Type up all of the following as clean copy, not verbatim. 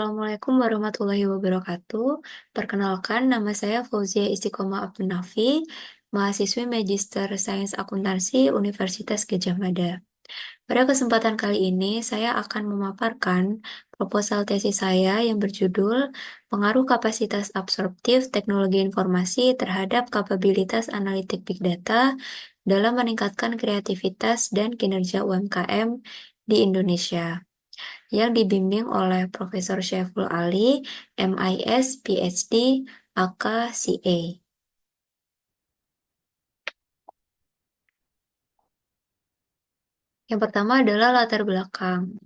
Assalamualaikum warahmatullahi wabarakatuh. Perkenalkan, nama saya Fauzia Istiqomah Abdul Nafi, mahasiswi Magister Sains Akuntansi Universitas Gadjah Mada. Pada kesempatan kali ini, saya akan memaparkan proposal tesis saya yang berjudul Pengaruh Kapasitas Absorptif Teknologi Informasi terhadap Kapabilitas Analitik Big Data dalam meningkatkan kreativitas dan kinerja UMKM di Indonesia, yang dibimbing oleh Profesor Syaiful Ali, MIS, PhD, AK, CA. Yang pertama adalah latar belakang.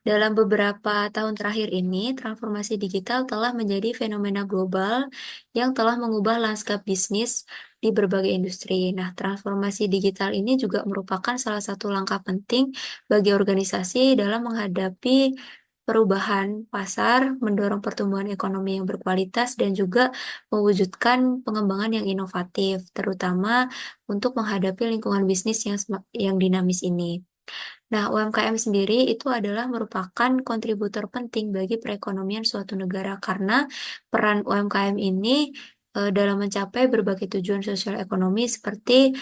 Dalam beberapa tahun terakhir ini, transformasi digital telah menjadi fenomena global yang telah mengubah lanskap bisnis di berbagai industri. Nah, transformasi digital ini juga merupakan salah satu langkah penting bagi organisasi dalam menghadapi perubahan pasar, mendorong pertumbuhan ekonomi yang berkualitas, dan juga mewujudkan pengembangan yang inovatif, terutama untuk menghadapi lingkungan bisnis yang dinamis ini. Nah, UMKM sendiri itu adalah merupakan kontributor penting bagi perekonomian suatu negara karena peran UMKM ini dalam mencapai berbagai tujuan sosial ekonomi seperti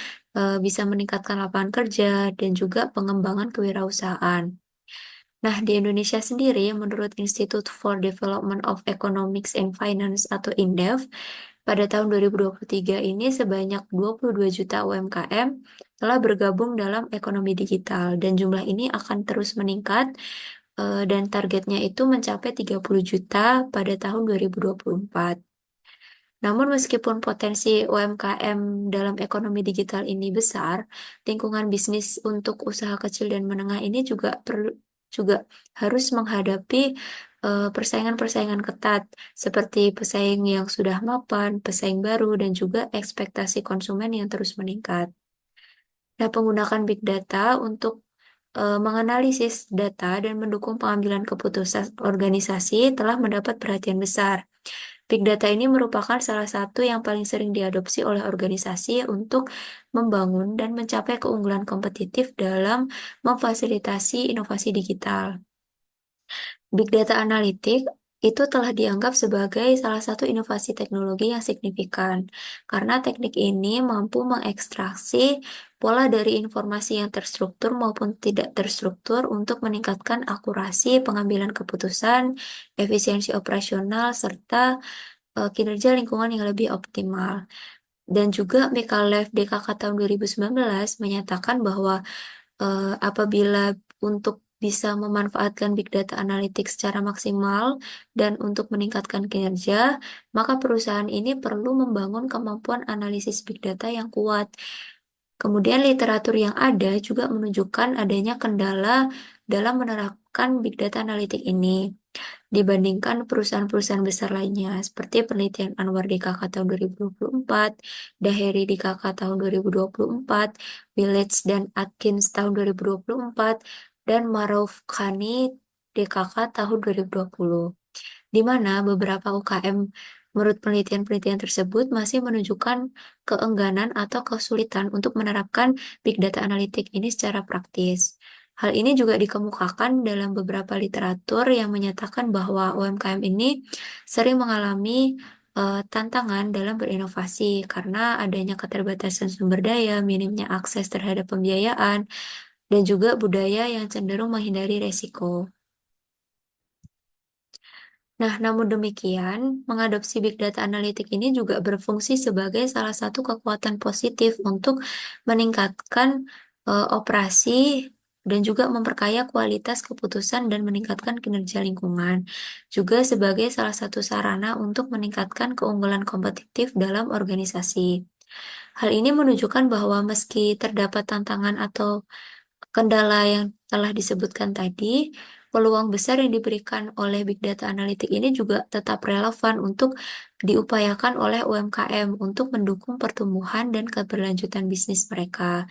bisa meningkatkan lapangan kerja dan juga pengembangan kewirausahaan. Nah, di Indonesia sendiri, menurut Institute for Development of Economics and Finance atau INDEF, pada tahun 2023 ini sebanyak 22 juta UMKM telah bergabung dalam ekonomi digital dan jumlah ini akan terus meningkat dan targetnya itu mencapai 30 juta pada tahun 2024. Namun meskipun potensi UMKM dalam ekonomi digital ini besar, lingkungan bisnis untuk usaha kecil dan menengah ini juga harus menghadapi persaingan-persaingan ketat seperti pesaing yang sudah mapan, pesaing baru, dan juga ekspektasi konsumen yang terus meningkat. Nah, penggunaan big data untuk menganalisis data dan mendukung pengambilan keputusan organisasi telah mendapat perhatian besar. Big data ini merupakan salah satu yang paling sering diadopsi oleh organisasi untuk membangun dan mencapai keunggulan kompetitif dalam memfasilitasi inovasi digital. Big data analitik itu telah dianggap sebagai salah satu inovasi teknologi yang signifikan, karena teknik ini mampu mengekstraksi pola dari informasi yang terstruktur maupun tidak terstruktur untuk meningkatkan akurasi pengambilan keputusan, efisiensi operasional, serta kinerja lingkungan yang lebih optimal. Dan juga Micallef DKK tahun 2019 menyatakan bahwa apabila untuk bisa memanfaatkan big data analitik secara maksimal dan untuk meningkatkan kinerja, maka perusahaan ini perlu membangun kemampuan analisis big data yang kuat. Kemudian literatur yang ada juga menunjukkan adanya kendala dalam menerapkan big data analitik ini dibandingkan perusahaan-perusahaan besar lainnya, seperti penelitian Anwar DKK tahun 2024, Daheri DKK tahun 2024, Willets dan Atkins tahun 2024, dan Maruf Khani DKK tahun 2020, di mana beberapa UKM menurut penelitian-penelitian tersebut masih menunjukkan keengganan atau kesulitan untuk menerapkan big data analitik ini secara praktis. Hal ini juga dikemukakan dalam beberapa literatur yang menyatakan bahwa UMKM ini sering mengalami tantangan dalam berinovasi karena adanya keterbatasan sumber daya, minimnya akses terhadap pembiayaan, dan juga budaya yang cenderung menghindari resiko. Nah, namun demikian, mengadopsi big data analitik ini juga berfungsi sebagai salah satu kekuatan positif untuk meningkatkan operasi dan juga memperkaya kualitas keputusan dan meningkatkan kinerja lingkungan. Juga sebagai salah satu sarana untuk meningkatkan keunggulan kompetitif dalam organisasi. Hal ini menunjukkan bahwa meski terdapat tantangan atau kendala yang telah disebutkan tadi, peluang besar yang diberikan oleh Big Data Analytic ini juga tetap relevan untuk diupayakan oleh UMKM untuk mendukung pertumbuhan dan keberlanjutan bisnis mereka.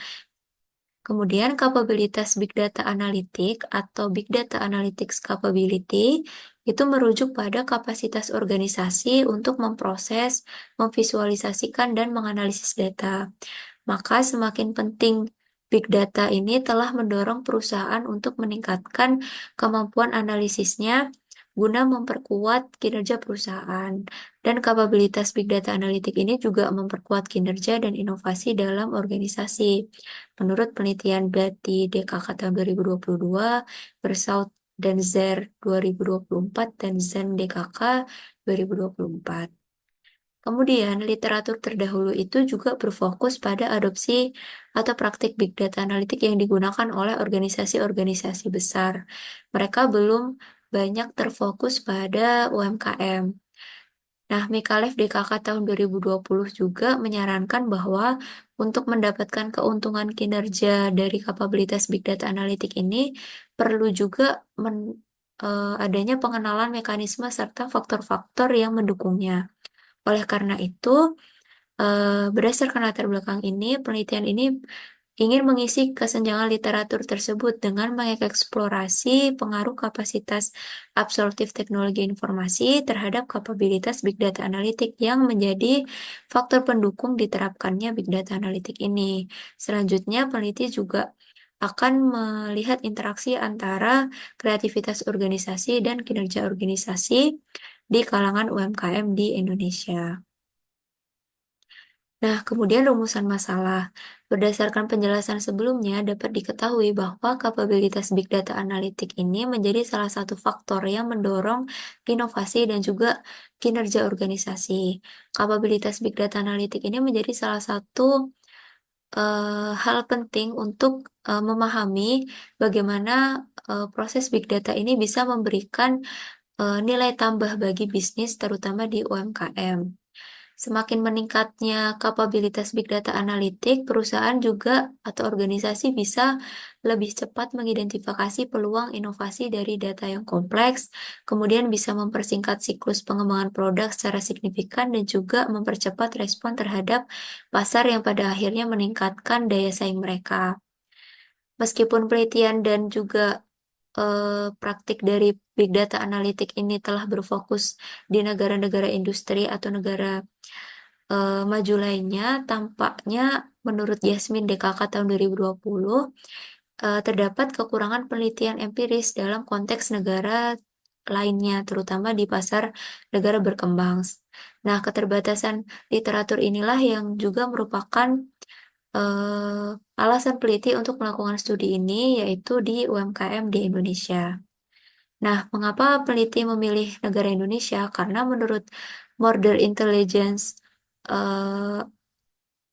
Kemudian, kapabilitas Big Data Analytic atau Big Data Analytics Capability itu merujuk pada kapasitas organisasi untuk memproses, memvisualisasikan, dan menganalisis data. Maka semakin penting Big Data ini telah mendorong perusahaan untuk meningkatkan kemampuan analisisnya guna memperkuat kinerja perusahaan. Dan kapabilitas Big Data Analytic ini juga memperkuat kinerja dan inovasi dalam organisasi. Menurut penelitian BATI DKK tahun 2022, Bersaut dan ZER 2024 dan ZEN DKK 2024. Kemudian, literatur terdahulu itu juga berfokus pada adopsi atau praktik Big Data Analytic yang digunakan oleh organisasi-organisasi besar. Mereka belum banyak terfokus pada UMKM. Nah, Mikalev DKK tahun 2020 juga menyarankan bahwa untuk mendapatkan keuntungan kinerja dari kapabilitas Big Data Analytic ini perlu juga adanya pengenalan mekanisme serta faktor-faktor yang mendukungnya. Oleh karena itu, berdasarkan latar belakang ini, penelitian ini ingin mengisi kesenjangan literatur tersebut dengan mengeksplorasi pengaruh kapasitas absorptif teknologi informasi terhadap kapabilitas Big Data Analytic yang menjadi faktor pendukung diterapkannya Big Data Analytic ini. Selanjutnya, peneliti juga akan melihat interaksi antara kreativitas organisasi dan kinerja organisasi di kalangan UMKM di Indonesia. Nah, kemudian rumusan masalah. Berdasarkan penjelasan sebelumnya, dapat diketahui bahwa kapabilitas Big Data Analytic ini menjadi salah satu faktor yang mendorong inovasi dan juga kinerja organisasi. Kapabilitas Big Data Analytic ini menjadi salah satu hal penting untuk memahami bagaimana proses Big Data ini bisa memberikan nilai tambah bagi bisnis, terutama di UMKM. Semakin meningkatnya kapabilitas Big Data Analytic, perusahaan juga atau organisasi bisa lebih cepat mengidentifikasi peluang inovasi dari data yang kompleks, kemudian bisa mempersingkat siklus pengembangan produk secara signifikan dan juga mempercepat respon terhadap pasar yang pada akhirnya meningkatkan daya saing mereka. Meskipun penelitian dan juga praktik dari Big Data Analytic ini telah berfokus di negara-negara industri atau negara maju lainnya, tampaknya menurut Yasmin DKK tahun 2020, terdapat kekurangan penelitian empiris dalam konteks negara lainnya, terutama di pasar negara berkembang. Nah, keterbatasan literatur inilah yang juga merupakan alasan peneliti untuk melakukan studi ini, yaitu di UMKM di Indonesia. Nah, mengapa peneliti memilih negara Indonesia? Karena menurut Border Intelligence, eh,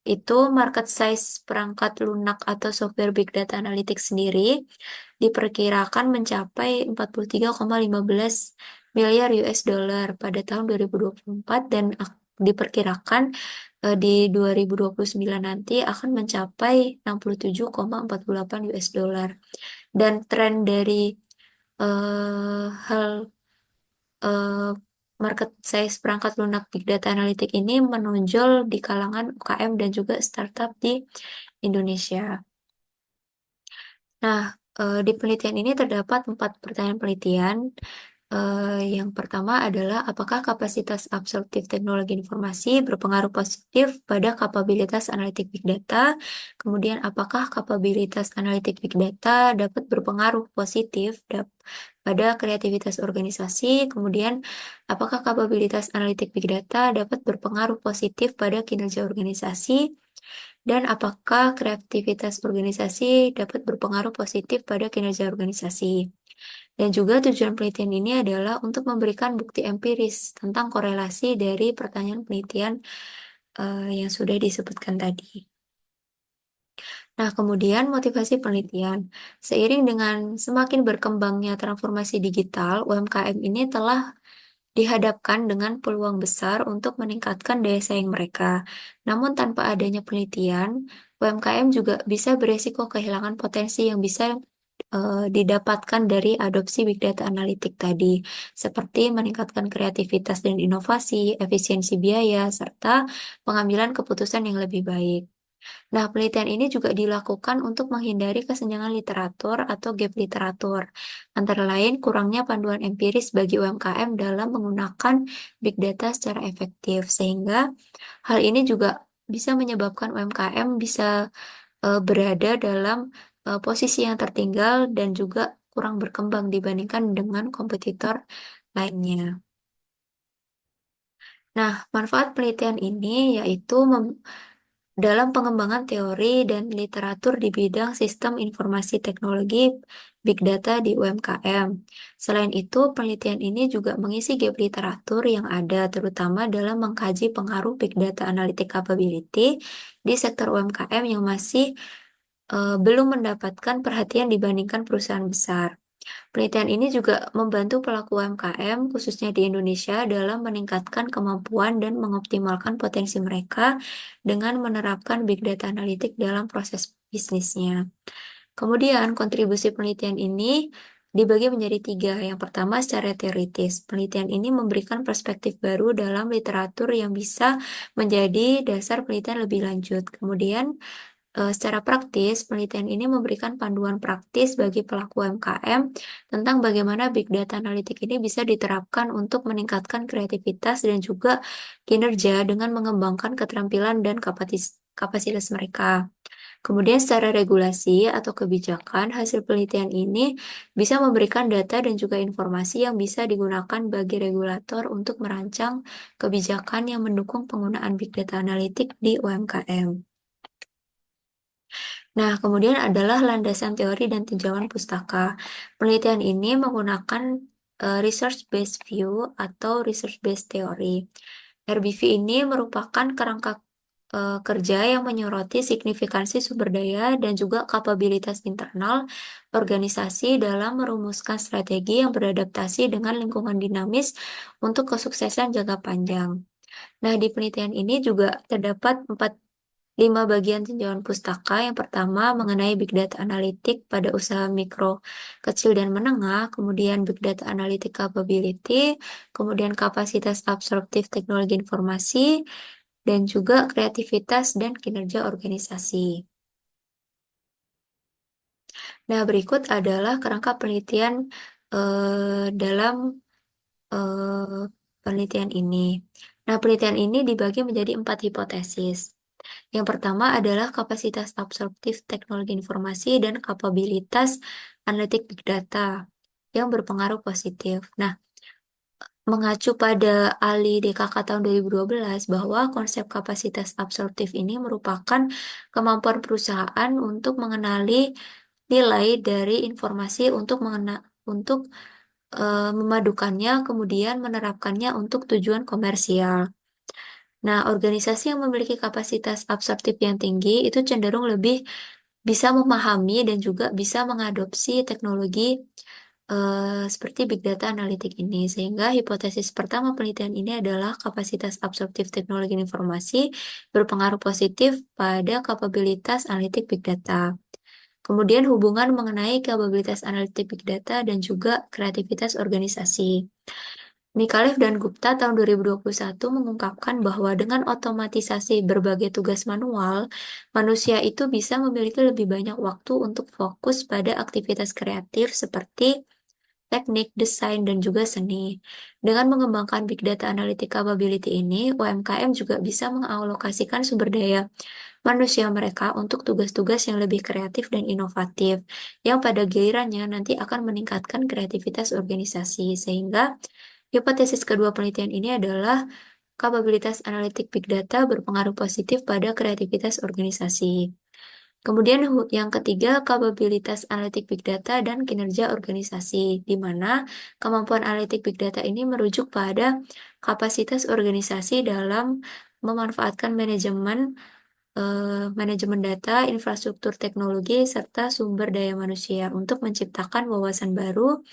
itu market size perangkat lunak atau software Big Data Analytics sendiri diperkirakan mencapai 43,15 miliar US dollar pada tahun 2024 dan diperkirakan di 2029 nanti akan mencapai 67,48 US dollar. Dan tren dari hal eh, market size perangkat lunak Big Data Analytic ini menonjol di kalangan UKM dan juga startup di Indonesia. Nah, di penelitian ini terdapat 4 pertanyaan penelitian. Yang pertama adalah apakah kapasitas absorptif teknologi informasi berpengaruh positif pada kapabilitas analitik Big Data? Kemudian, apakah kapabilitas analitik Big Data dapat berpengaruh positif pada kreativitas organisasi? Kemudian, apakah kapabilitas analitik Big Data dapat berpengaruh positif pada kinerja organisasi? Dan apakah kreativitas organisasi dapat berpengaruh positif pada kinerja organisasi? Dan juga tujuan penelitian ini adalah untuk memberikan bukti empiris tentang korelasi dari pertanyaan penelitian yang sudah disebutkan tadi. Nah, kemudian motivasi penelitian. Seiring dengan semakin berkembangnya transformasi digital, UMKM ini telah dihadapkan dengan peluang besar untuk meningkatkan daya saing mereka. Namun tanpa adanya penelitian, UMKM juga bisa beresiko kehilangan potensi yang bisa didapatkan dari adopsi Big Data Analytic tadi, seperti meningkatkan kreativitas dan inovasi, efisiensi biaya, serta pengambilan keputusan yang lebih baik. Nah, penelitian ini juga dilakukan untuk menghindari kesenjangan literatur atau gap literatur, antara lain kurangnya panduan empiris bagi UMKM dalam menggunakan big data secara efektif, sehingga hal ini juga bisa menyebabkan UMKM bisa berada dalam posisi yang tertinggal dan juga kurang berkembang dibandingkan dengan kompetitor lainnya. Nah, manfaat penelitian ini yaitu dalam pengembangan teori dan literatur di bidang sistem informasi teknologi Big Data di UMKM. Selain itu, penelitian ini juga mengisi gap literatur yang ada, terutama dalam mengkaji pengaruh Big Data Analytic Capability di sektor UMKM yang masih belum mendapatkan perhatian dibandingkan perusahaan besar. Penelitian ini juga membantu pelaku UMKM, khususnya di Indonesia, dalam meningkatkan kemampuan dan mengoptimalkan potensi mereka dengan menerapkan big data analitik dalam proses bisnisnya. Kemudian, kontribusi penelitian ini dibagi menjadi tiga. Yang pertama, secara teoritis. Penelitian ini memberikan perspektif baru dalam literatur yang bisa menjadi dasar penelitian lebih lanjut. Kemudian, secara praktis, penelitian ini memberikan panduan praktis bagi pelaku UMKM tentang bagaimana big data analitik ini bisa diterapkan untuk meningkatkan kreativitas dan juga kinerja dengan mengembangkan keterampilan dan kapasitas mereka. Kemudian secara regulasi atau kebijakan, hasil penelitian ini bisa memberikan data dan juga informasi yang bisa digunakan bagi regulator untuk merancang kebijakan yang mendukung penggunaan big data analitik di UMKM. Nah, kemudian adalah landasan teori dan tinjauan pustaka. Penelitian ini menggunakan research-based view atau research-based theory. RBV ini merupakan kerangka kerja yang menyoroti signifikansi sumber daya dan juga kapabilitas internal organisasi dalam merumuskan strategi yang beradaptasi dengan lingkungan dinamis untuk kesuksesan jangka panjang. Nah, di penelitian ini juga terdapat 5 bagian tinjauan pustaka. Yang pertama mengenai big data analitik pada usaha mikro, kecil dan menengah, kemudian big data analytic capability, kemudian kapasitas absorptif teknologi informasi, dan juga kreativitas dan kinerja organisasi. Nah, berikut adalah kerangka penelitian dalam penelitian ini. Nah, penelitian ini dibagi menjadi 4 hipotesis. Yang pertama adalah kapasitas absorptif teknologi informasi dan kapabilitas analitik big data yang berpengaruh positif. Nah, mengacu pada ALI DKK tahun 2012 bahwa konsep kapasitas absorptif ini merupakan kemampuan perusahaan untuk mengenali nilai dari informasi untuk memadukannya kemudian menerapkannya untuk tujuan komersial. Nah, organisasi yang memiliki kapasitas absorptif yang tinggi itu cenderung lebih bisa memahami dan juga bisa mengadopsi teknologi seperti big data analitik ini. Sehingga hipotesis pertama penelitian ini adalah kapasitas absorptif teknologi informasi berpengaruh positif pada kapabilitas analitik big data. Kemudian hubungan mengenai kapabilitas analitik big data dan juga kreativitas organisasi. Micallef dan Gupta tahun 2021 mengungkapkan bahwa dengan otomatisasi berbagai tugas manual, manusia itu bisa memiliki lebih banyak waktu untuk fokus pada aktivitas kreatif seperti teknik, desain, dan juga seni. Dengan mengembangkan Big Data Analytic Capability ini, UMKM juga bisa mengalokasikan sumber daya manusia mereka untuk tugas-tugas yang lebih kreatif dan inovatif, yang pada gilirannya nanti akan meningkatkan kreativitas organisasi. Sehingga hipotesis kedua penelitian ini adalah kapabilitas analitik big data berpengaruh positif pada kreativitas organisasi. Kemudian yang ketiga, kapabilitas analitik big data dan kinerja organisasi, di mana kemampuan analitik big data ini merujuk pada kapasitas organisasi dalam memanfaatkan manajemen data, infrastruktur teknologi, serta sumber daya manusia untuk menciptakan wawasan baru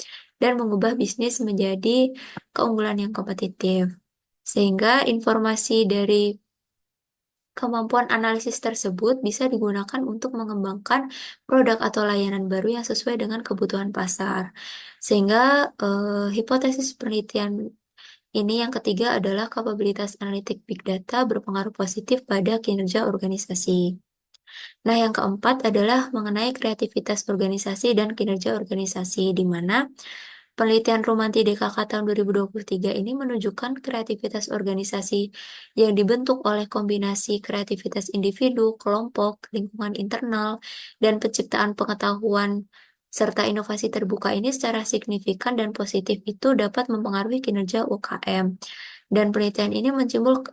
dan mengubah bisnis menjadi keunggulan yang kompetitif. Sehingga informasi dari kemampuan analisis tersebut bisa digunakan untuk mengembangkan produk atau layanan baru yang sesuai dengan kebutuhan pasar. Sehingga hipotesis penelitian ini yang ketiga adalah kapabilitas analitik big data berpengaruh positif pada kinerja organisasi. Nah, yang keempat adalah mengenai kreativitas organisasi dan kinerja organisasi, di mana penelitian Rumanti DKK tahun 2023 ini menunjukkan kreativitas organisasi yang dibentuk oleh kombinasi kreativitas individu, kelompok, lingkungan internal, dan penciptaan pengetahuan serta inovasi terbuka ini secara signifikan dan positif itu dapat mempengaruhi kinerja UKM. Dan penelitian ini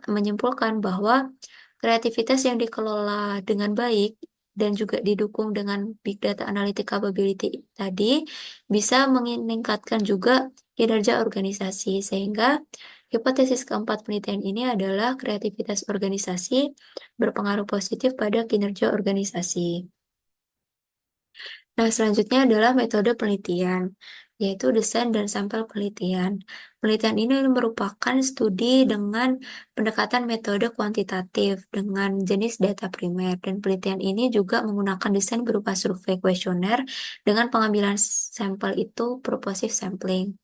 menyimpulkan bahwa kreativitas yang dikelola dengan baik dan juga didukung dengan big data analytic capability tadi bisa meningkatkan juga kinerja organisasi. Sehingga hipotesis keempat penelitian ini adalah kreativitas organisasi berpengaruh positif pada kinerja organisasi. Nah, selanjutnya adalah metode penelitian, yaitu desain dan sampel penelitian. Penelitian ini merupakan studi dengan pendekatan metode kuantitatif dengan jenis data primer, dan penelitian ini juga menggunakan desain berupa survei kuesioner dengan pengambilan sampel itu purposive sampling.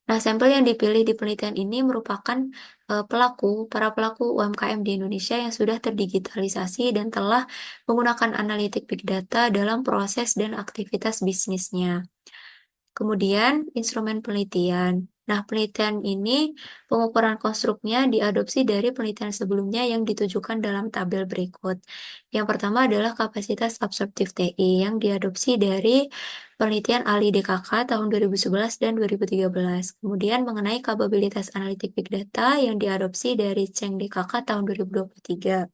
Nah, sampel yang dipilih di penelitian ini merupakan para pelaku UMKM di Indonesia yang sudah terdigitalisasi dan telah menggunakan analitik big data dalam proses dan aktivitas bisnisnya. Kemudian, instrumen penelitian. Nah, penelitian ini pengukuran konstruknya diadopsi dari penelitian sebelumnya yang ditujukan dalam tabel berikut. Yang pertama adalah kapasitas absorptif TI yang diadopsi dari penelitian Ali DKK tahun 2011 dan 2013. Kemudian mengenai kapabilitas analitik big data yang diadopsi dari Cheng DKK tahun 2023.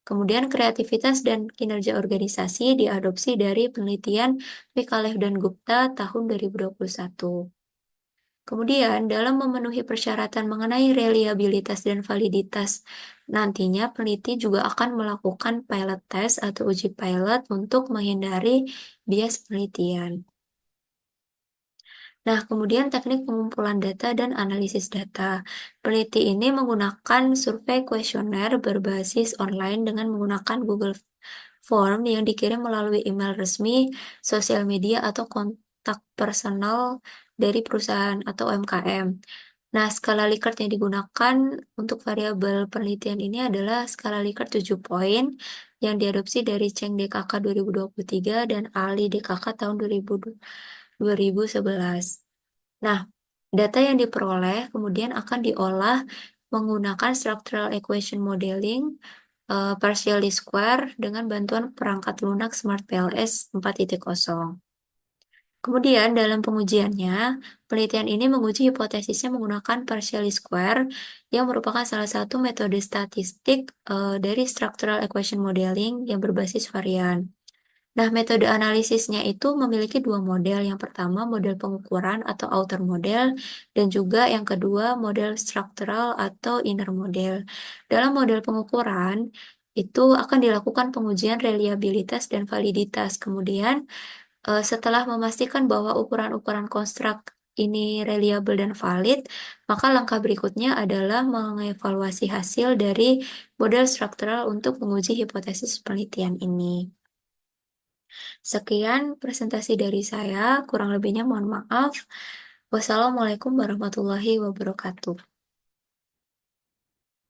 Kemudian kreativitas dan kinerja organisasi diadopsi dari penelitian Micallef dan Gupta tahun 2021. Kemudian, dalam memenuhi persyaratan mengenai reliabilitas dan validitas, nantinya peneliti juga akan melakukan pilot test atau uji pilot untuk menghindari bias penelitian. Nah, kemudian teknik pengumpulan data dan analisis data. Peneliti ini menggunakan survei kuesioner berbasis online dengan menggunakan Google Form yang dikirim melalui email resmi, sosial media, atau kontak personal dari perusahaan atau UMKM. Nah, skala Likert yang digunakan untuk variabel penelitian ini adalah skala Likert 7 poin yang diadopsi dari Cheng DKK 2023 dan Ali DKK tahun 2011. Nah, data yang diperoleh kemudian akan diolah menggunakan structural equation modeling, partial least square dengan bantuan perangkat lunak Smart PLS 4.0. Kemudian dalam pengujiannya, penelitian ini menguji hipotesisnya menggunakan partial least square yang merupakan salah satu metode statistik dari structural equation modeling yang berbasis varian. Nah, metode analisisnya itu memiliki dua model. Yang pertama, model pengukuran atau outer model, dan juga yang kedua, model struktural atau inner model. Dalam model pengukuran, itu akan dilakukan pengujian reliabilitas dan validitas. Kemudian, setelah memastikan bahwa ukuran-ukuran konstruk ini reliable dan valid, maka langkah berikutnya adalah mengevaluasi hasil dari model struktural untuk menguji hipotesis penelitian ini. Sekian presentasi dari saya, kurang lebihnya mohon maaf. Wassalamualaikum warahmatullahi wabarakatuh.